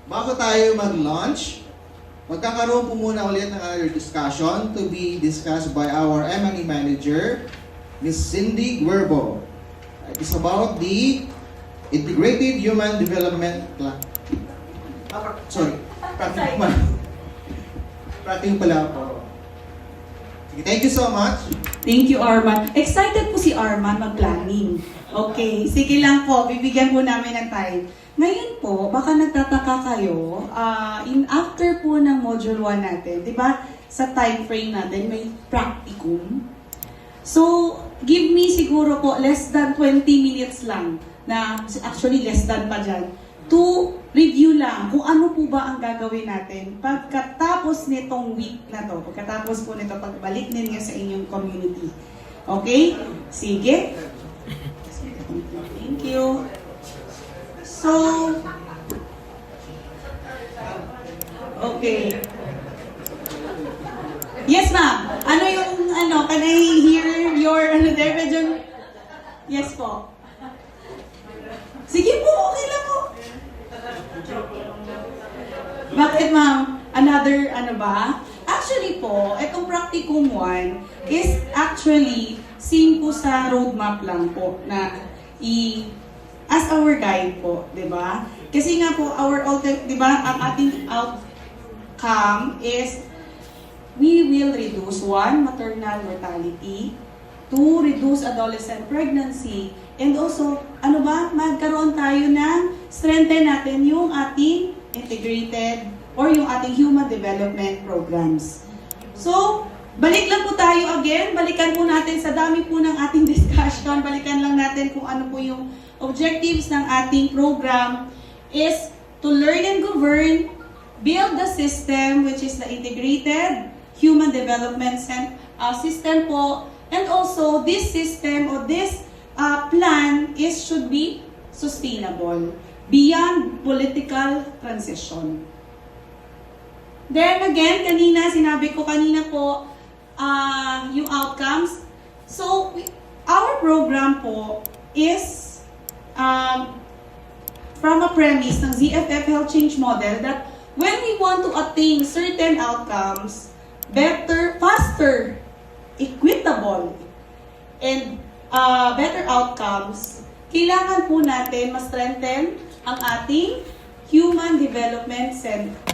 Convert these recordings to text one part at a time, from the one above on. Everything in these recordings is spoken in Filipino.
bago tayo mag-launch, magkakaroon po muna ulit ng another discussion to be discussed by our M&E Manager, Ms. Cindy Guerbo. It is about the Integrated Human Development Plan. Practical pala po. Sige, thank you so much. Thank you, Arman. Excited po si Arman mag-planning. Okay, sige lang po, bibigyan po namin ng time. Ngayon po, baka nagtataka kayo, after po ng Module 1 natin, di ba, sa time frame natin, may practicum. So, give me siguro po less than 20 minutes lang, na actually less than pa dyan, to review lang kung ano po ba ang gagawin natin pagkatapos nitong week na to, pagkatapos po nito pagbalik ninyo sa inyong community. Okay? Sige. Thank you. So, okay. Yes, ma'am. Ano yung, can I hear your, there, medyo, yes po. Sige po, okay lang po. Bakit, ma'am? Another, Actually po, itong practicum 1 is actually same po sa roadmap lang po na as our guide po, di ba? Kasi nga po, di ba, ang ating outcome is we will reduce 1, maternal mortality, 2, reduce adolescent pregnancy, and also, magkaroon tayo ng strengthen natin yung ating integrated or yung ating human development programs. So, balik lang po tayo again. Balikan po natin sa dami po ng ating discussion. Balikan lang natin kung ano po yung objectives ng ating program is to learn and govern, build the system which is the integrated human development system po. And also, this system or this plan should be sustainable beyond political transition. Then again, sinabi ko kanina po, yung outcomes. So, our program po is from a premise ng ZFF Health Change Model that when we want to attain certain outcomes, better, faster, equitable, and better outcomes, kailangan po natin ma-strengthen ang ating human development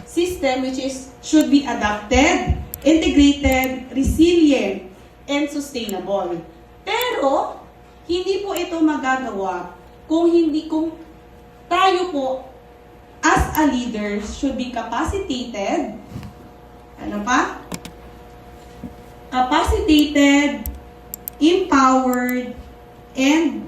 system which should be adapted, integrated, resilient, and sustainable. Pero, hindi po ito magagawa kung tayo po as a leader should be capacitated, capacitated, empowered, and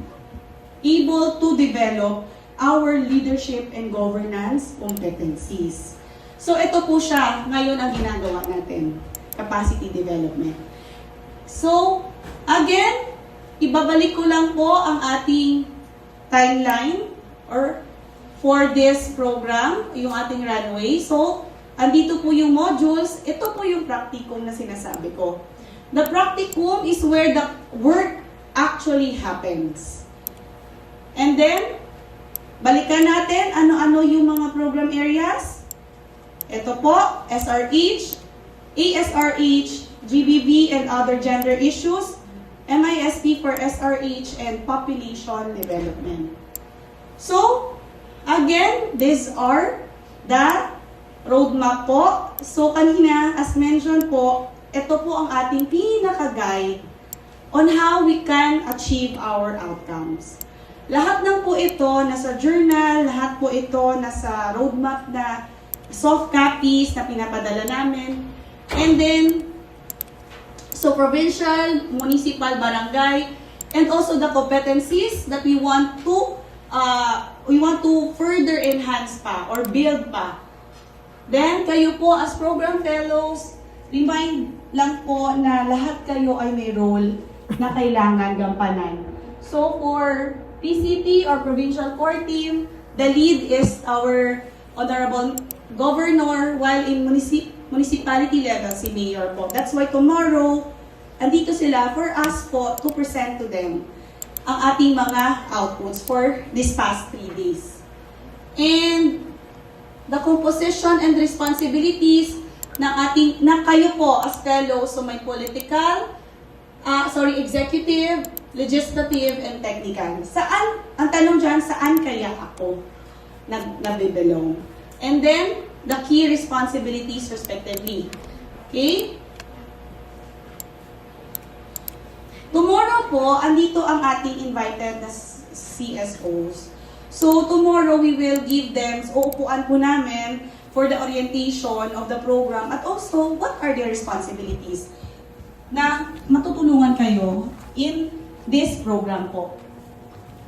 able to develop our leadership and governance competencies. So ito po siya ngayon ang ginagawa natin, capacity development. So, again, ibabalik ko lang po ang ating timeline or for this program, yung ating runway. So, andito po yung modules, ito po yung practicum na sinasabi ko. The practicum is where the work actually happens. And then, balikan natin ano-ano yung mga program areas. Ito po, SRH, ASRH, GBV and other gender issues, MISP for SRH, and population development. So, again, these are the roadmap po. So, kanina, as mentioned po, ito po ang ating pinaka-guide on how we can achieve our outcomes. Lahat ng po ito nasa journal, lahat po ito nasa roadmap na soft copies na pinapadala namin. And then, so provincial, municipal, barangay, and also the competencies that we want to further enhance pa or build pa. Then, kayo po as program fellows, remind lang po na lahat kayo ay may role na kailangan gampanan. So, for PCT or Provincial Core Team, the lead is our Honorable Governor, while in municipality level, si Mayor po. That's why tomorrow, andito sila for us po to present to them ang ating mga outputs for this past 3 days. And the composition and responsibilities na kayo po as fellows, so may political, executive, legislative, and technical. Saan, ang tanong dyan, saan kaya ako nag-belong? And then, the key responsibilities respectively. Okay? Tomorrow po, andito ang ating invited na CSOs. So, tomorrow we will give them, uupuan po namin for the orientation of the program at also, what are their responsibilities na matutulungan kayo in this program po.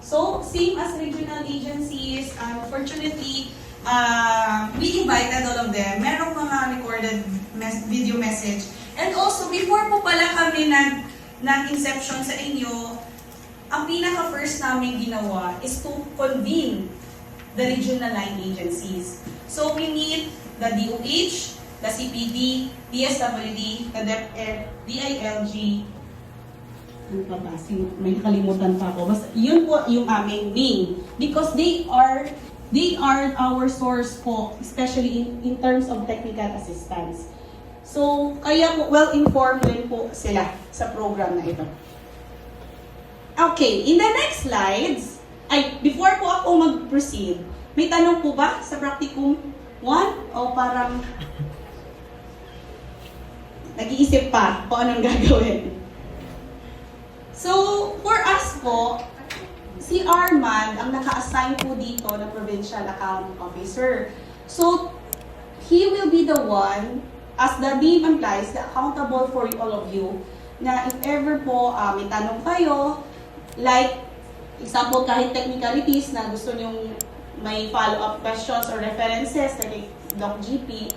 So, same as regional agencies, unfortunately, we invited all of them. Merong mga recorded video message. And also, before po pala kami nag-inception sa inyo, ang pinaka-first namin ginawa is to convene the regional line agencies. So we meet the DOH, the CPD, DSWD, the DepEd, DILG. Ano pa ba? May nakalimutan pa ako. Basta, yun po yung aming main. Because they are our source po, especially in terms of technical assistance. So, kaya po, well-informed din po sila sa program na ito. Okay, in the next slides, before po ako mag-proceed, may tanong po ba sa practicum 1? O parang nag-iisip pa kung anong gagawin? So, for us po, si Armand ang naka-assign po dito na Provincial Account Officer. So, he will be the one, as the name implies, accountable for all of you, na if ever po may tanong kayo, like, example, kahit technicalities na gusto nyong may follow-up questions or references like Doc GP,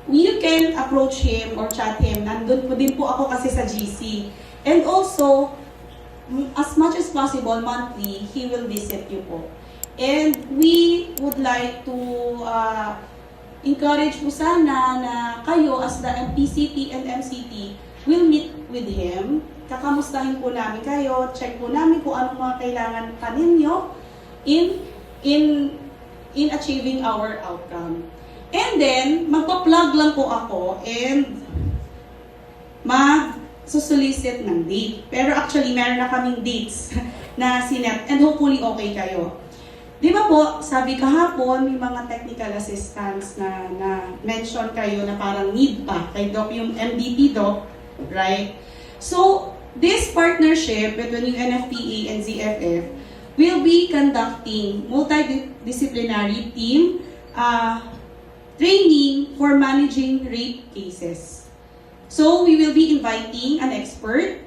you can approach him or chat him. Nandun po din po ako kasi sa GC. And also, as much as possible, monthly, he will visit you po. And we would like to encourage po sana na kayo as the MPCT and MCT will meet with him. Kakamustahin po namin kayo, check po namin kung anong mga kailangan pa ninyo in achieving our outcome. And then, magpa-plug lang po ako and mag-solicit ng date. Pero actually, meron na kaming dates na sinet and hopefully okay kayo. Di ba po, sabi kahapon, may mga technical assistance na mention kayo na parang need pa kay Doc, yung MDT Doc, right? So, this partnership between UNFPA and ZFF will be conducting multidisciplinary team training for managing rape cases. So, we will be inviting an expert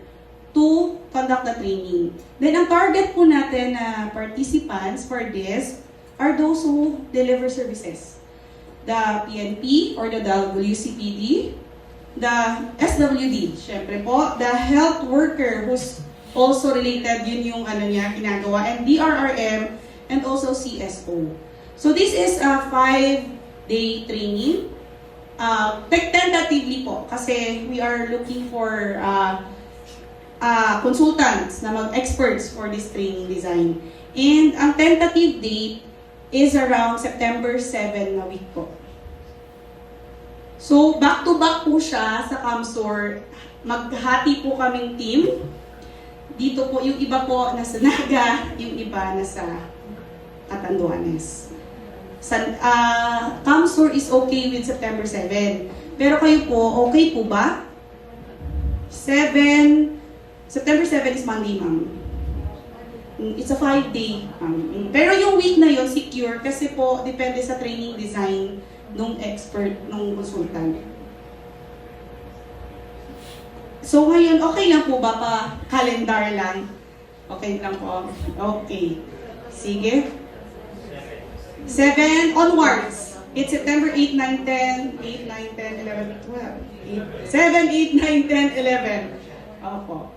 to conduct the training. Then, ang target po natin na participants for this are those who deliver services. The PNP or the WCPD, the SWD, syempre po, the health worker who's also related, yun yung ginagawa, and DRRM, and also CSO. So this is a 5-day training. Tentatively po, kasi we are looking for consultants na mag-experts for this training design. And ang tentative date is around September 7 na week po. So, back-to-back po siya sa CAMSOR. Maghati po kaming team. Dito po, yung iba po nasa Naga, yung iba nasa Catanduanes. CAMSOR is okay with September 7. Pero kayo po, okay po ba? September 7 is Monday, ma'am. It's a 5-day. Pero yung week na yon secure kasi po, depende sa training design nung expert, nung consultant. So ngayon, okay lang po ba pa calendar lang? Okay lang po. Okay. Sige. 7 onwards. It's September 8, 9, 10, 8, 9, 10, 11, 12. 7, 8, 9, 10, 11. Opo.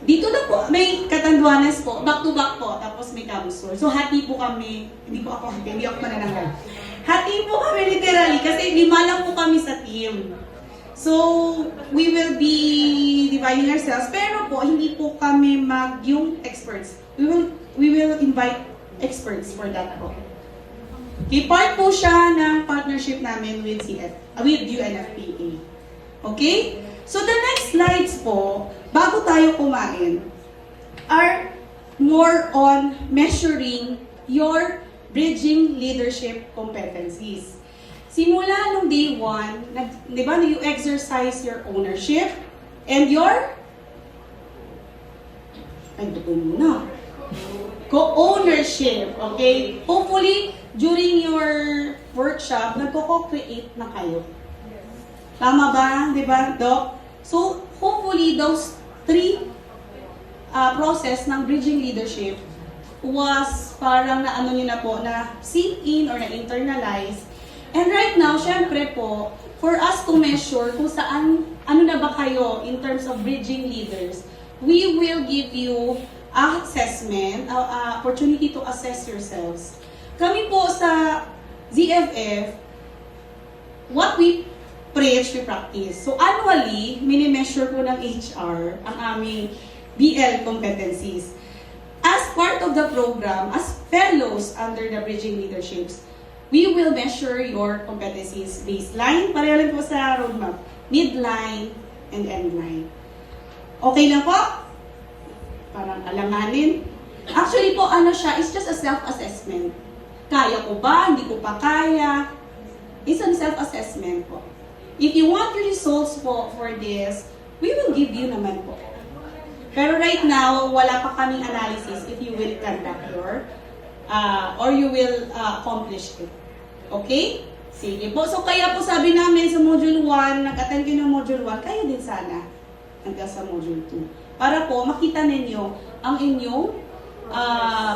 Dito na po, may Catanduanes po, back-to-back po, tapos may CAMSOR. So, hati po kami, hindi ako manananggal. Hati po kami literally, kasi 5 lang po kami sa team. So, we will be dividing ourselves, pero po, hindi po kami yung experts. We will invite experts for that po. Okay, part po siya ng partnership namin with UNFPA. Okay? So the next slides po, bago tayo kumain, are more on measuring your bridging leadership competencies. Simula nung day 1, di ba, you exercise your ownership and your co-ownership, okay? Hopefully, during your workshop, nagko-co-create na kayo. Tama ba? Di ba, Doc? So, hopefully, those three process ng bridging leadership was parang na ano nyo na po, na sink in or na internalize. And right now, syempre po, for us to measure kung saan, ano na ba kayo in terms of bridging leaders, we will give you assessment, opportunity to assess yourselves. Kami po sa ZFF, what we preach, we practice. So annually, mini-measure po ng HR ang aming BL competencies. As part of the program, as fellows under the Bridging Leaderships, we will measure your competencies baseline, pareho rin po sa roadmap, midline, and endline. Okay lang po? Parang alanganin. Actually po, ano siya, it's just a self-assessment. Kaya ko ba? Hindi ko pa kaya? It's a self-assessment po. If you want your results po for this, we will give you naman po. Pero right now, wala pa kaming analysis if you will conduct your, or you will accomplish it. Okay? Sige po. So kaya po sabi namin sa Module 1, nag-attend kayo ng Module 1, kayo din sana hanggang sa Module 2. Para po makita ninyo ang inyong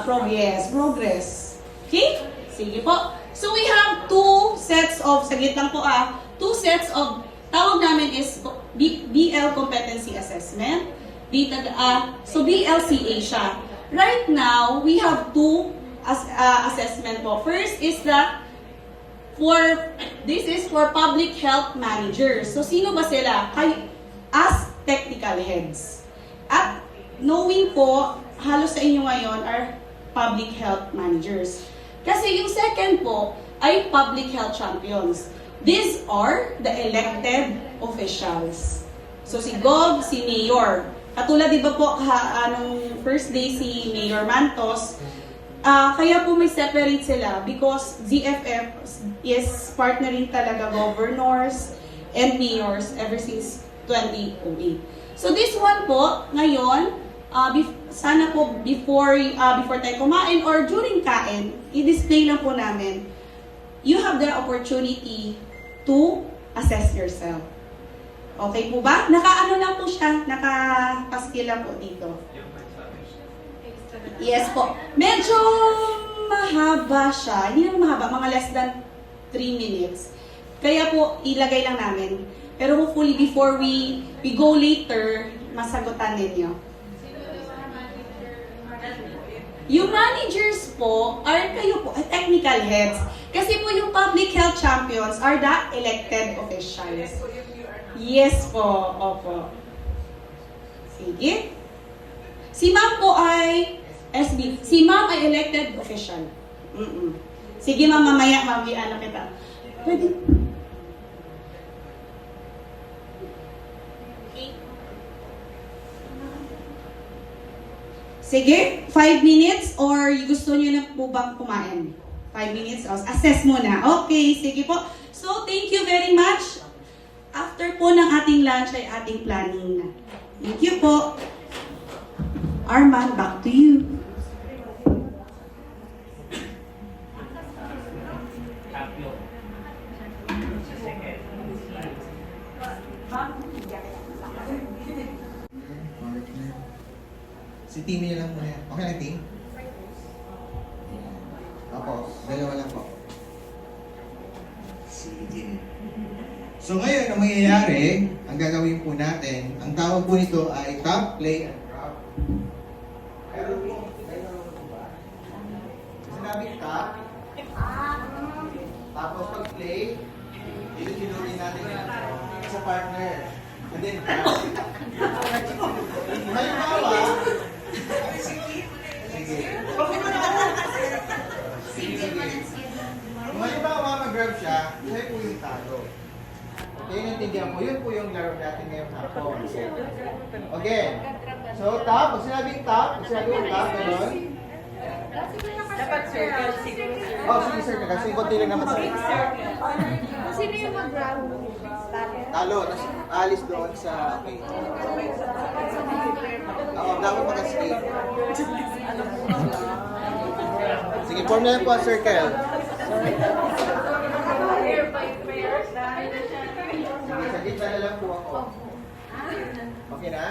progress. Okay? Sige po. So we have two sets of, saglit lang po two sets of, tawag namin is BL Competency Assessment. So BLCA siya. Right now, we have two assessment po. First is this is for public health managers. So sino ba sila? As technical heads. At knowing po, halos sa inyo ngayon are public health managers. Kasi yung second po ay public health champions. These are the elected officials. So si Gov, si Mayor. Katulad di ba po, anong first day si Mayor Mantos, kaya po may separate sila because ZFF is partnering talaga governors and mayors ever since 2008. So this one po, ngayon, sana po before tayo kumain or during kain, i-display lang po namin, you have the opportunity to assess yourself. Okay po ba? Naka-ano lang po siya, naka-paskil lang po dito. Yes po. Medyo mahaba siya. Hindi naman mahaba, mga less than 3 minutes. Kaya po, ilagay lang namin. Pero hopefully, before we go later, masagutan ninyo. Yung managers po, are kayo po, technical heads. Kasi po yung public health champions are the elected officials. Yes po, opo. Sige. Si ma'am po ay SB. Si ma'am ay elected official. Sige ma'am, mamaya, ano kita. Pwede. Sige, 5 minutes or gusto niyo na po bang kumain? 5 minutes, assess muna. Okay, sige po. So, thank you very much. After po ng ating lunch ay ating planning na. Thank you po. Arman, back to you. Si Timmy na lang muna yan. Okay lang, Tim? Opo, dalawa lang po. Sige. So ngayon, ang mangyayari, ang gagawin po natin, ang tawag po nito ay top, play, and drop. Meron po ba? Sinabing top, tapos pag play, ilutuloy natin sa partner. And then drop. Halimbawa, sige. Sige. Kung halimbawa mag-grab siya, yun po yung talo. Okay, naintindihan po. Yun po yung laro natin ngayong hapon. Okay. So, tap. Pag sinabing tap, gano'n. Dapat circle siguro. Oh, sige sir, kasi konti lang naman sa Sino yung mag-grab? talo. Tapos alis doon sa, okay. Oo, dapat mag-escape. Sige, form na lang po ang circle. Sige, sa gitna na lang po ako. Okay na?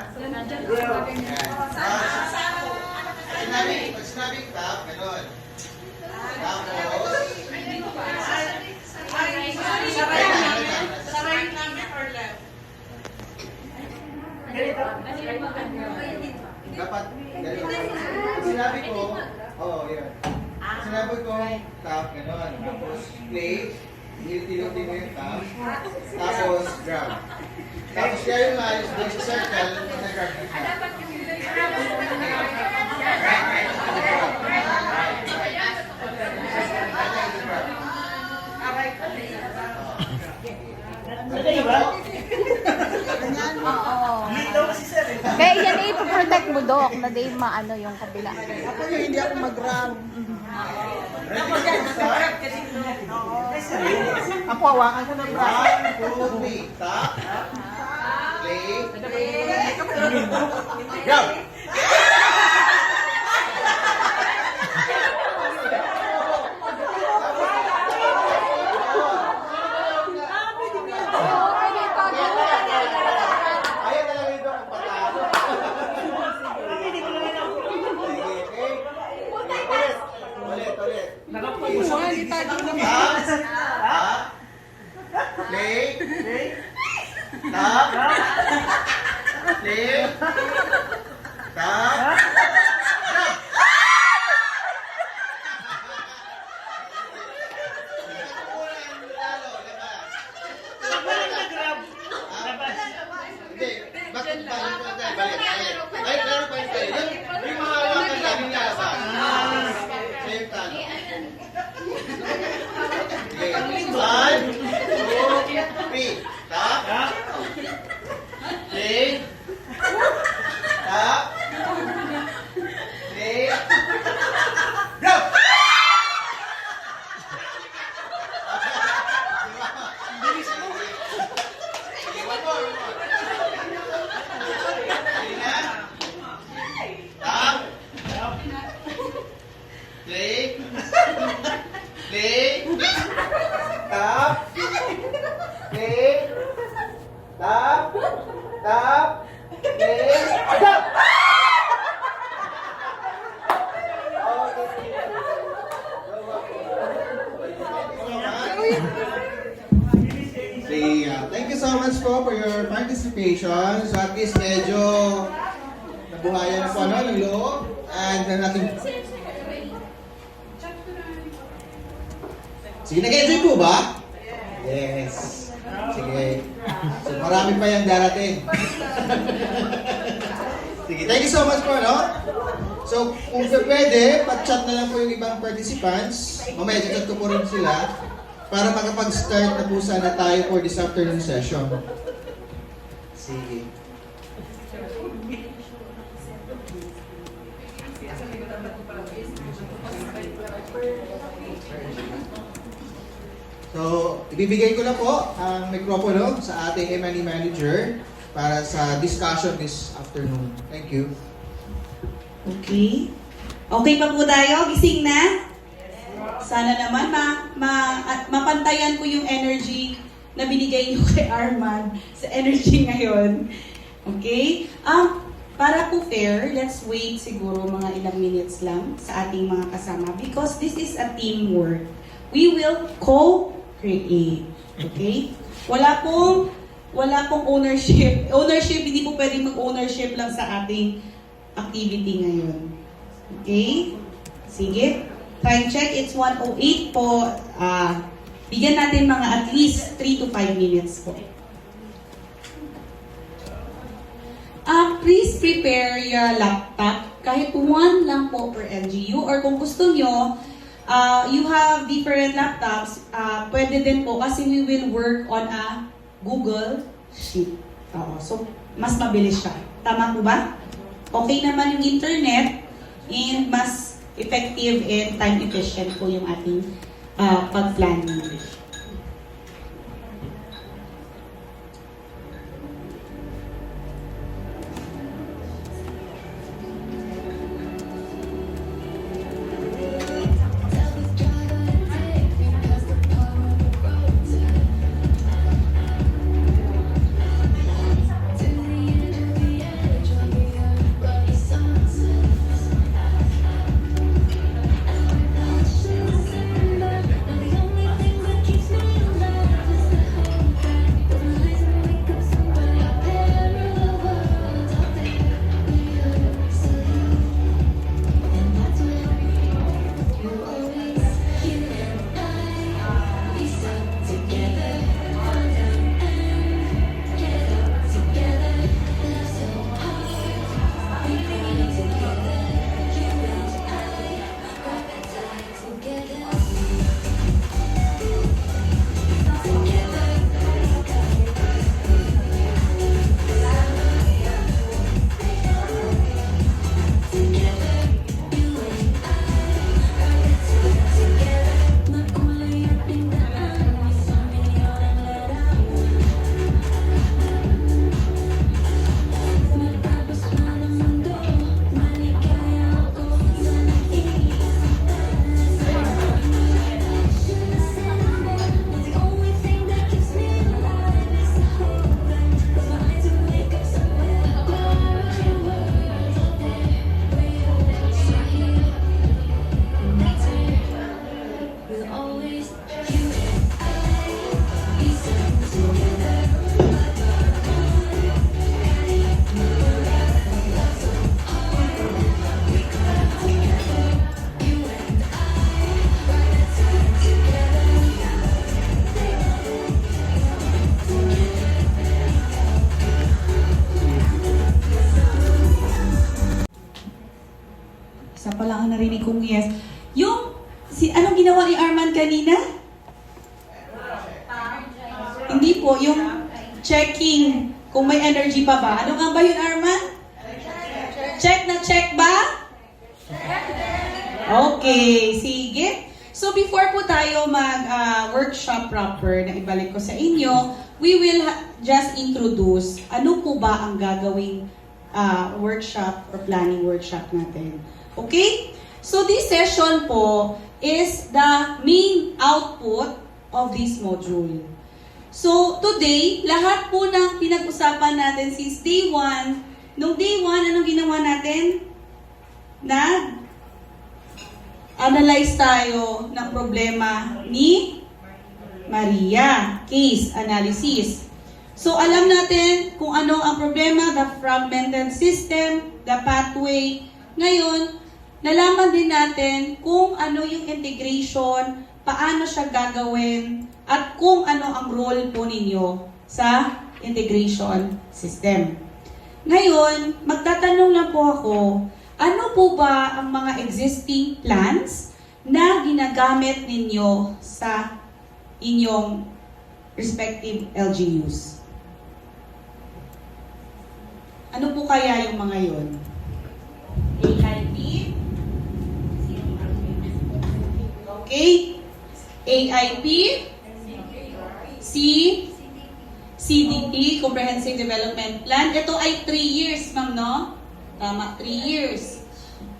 Ayan. Pag sinabing tap, gano'n. Tapos, Sa right namin or left? dapat, gano'n. Pag sinabi ko, yun. Pag sinabi ko, tap, gano'n. Tapos, play, hilti-hilti mo yung tap. Tapos, grab. Tapos, kaya yung ayos doon sa circle, nag-grab na siya. Kaya yan eh, protect mo, Dok, na di maano yung kabila. Ako yung hindi ako mag-grab. Ako, hawakan ko ng grab. 1, 2, 3. Tap. Play. Grab. Ayaw talaga ito ang patalo. Sige, okay? Ulit. Tap. Play. Tap. Play. Tap. Hindi, bakit balik? Ay, laro pa rin kayo. Yung mga hawakan namin lalabas. Same talo. Okay. 1, 2, 3. Tap. Play. Tap. Play. Grab! Sige, one more. Sige na. Tap. Play. Play. Tap. Play. Tap. Tap. Play. Tap. Thank you so much po for your participation. So at least medyo nabuhayan na po ng loob. And natin... Sige, nag-enjoy po ba? Yes. Sige. So marami pa yan darating. Sige, thank you so much po, no? So, kung pwede, pa-chat na lang po yung ibang participants. Mamaya, chat ko po rin sila para makapag-start na po sana tayo for this afternoon session. Sige. So, ibibigay ko na po ang mikropono sa ating M&E manager para sa discussion this afternoon. Thank you. Okay. Okay pa po tayo? Gising na? Sana naman mapantayan ko yung energy na binigay niyo kay Arman sa energy ngayon. Okay? Para po fair, let's wait siguro mga ilang minutes lang sa ating mga kasama because this is a teamwork. We will co-create. Okay? Wala pong ownership. Ownership, hindi po pwedeng mag-ownership lang sa ating activity ngayon. Okay? Sige. Time check, it's 1:08 po. Bigyan natin mga at least 3 to 5 minutes po. Please prepare your laptop. Kahit one lang po per LGU. Or kung gusto nyo, You have different laptops, pwede din po kasi we will work on a Google Sheet. So, mas mabilis siya. Tama po ba? Okay naman yung internet and mas effective and time efficient po yung ating pag-planning. Isa pa lang ang narinig kong yes. Anong ginawa ni Arman kanina? Hindi po, yung checking kung may energy pa ba. Ano nga ba yun, Arman? Check na check ba? Okay, sige. So before po tayo mag-workshop proper na ibalik ko sa inyo, we will just introduce ano po ba ang gagawing workshop or planning workshop natin. Okay? So this session po is the main output of this module. So today, lahat po ng pinag-usapan natin since day 1, nung day 1, anong ginawa natin? Nag-analyze tayo ng problema ni Maria. Case analysis. So alam natin kung ano ang problema, the fragmented system, the pathway. Ngayon, nalaman din natin kung ano yung integration, paano siya gagawin, at kung ano ang role po ninyo sa integration system. Ngayon, magtatanong lang po ako, ano po ba ang mga existing plans na ginagamit ninyo sa inyong respective LGUs? Ano po kaya yung mga yon? AIP? Okay? AIP? CDP, Comprehensive Development Plan. Ito ay 3 years, ma'am, no? Tama, 3 years.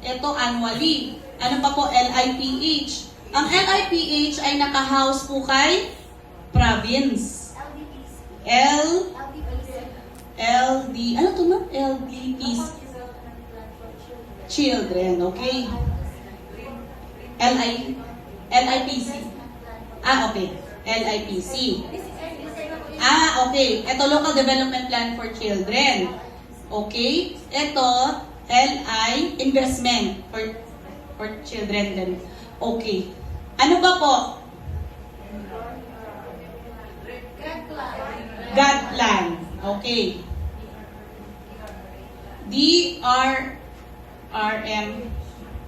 Ito annually. Ano pa po? LIPH. Ang LIPH ay naka-house po kay province. Ano to, ma'am? LDPs. Children, okay? LIPC. Okay. LIPC. Okay. Ito, Local Development Plan for Children. Okay. Ito, LI, Investment for Children din. Okay. Ano ba po? God Plan. Okay. DRRM.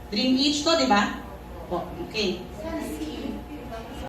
Dream Each to, di ba? Okay.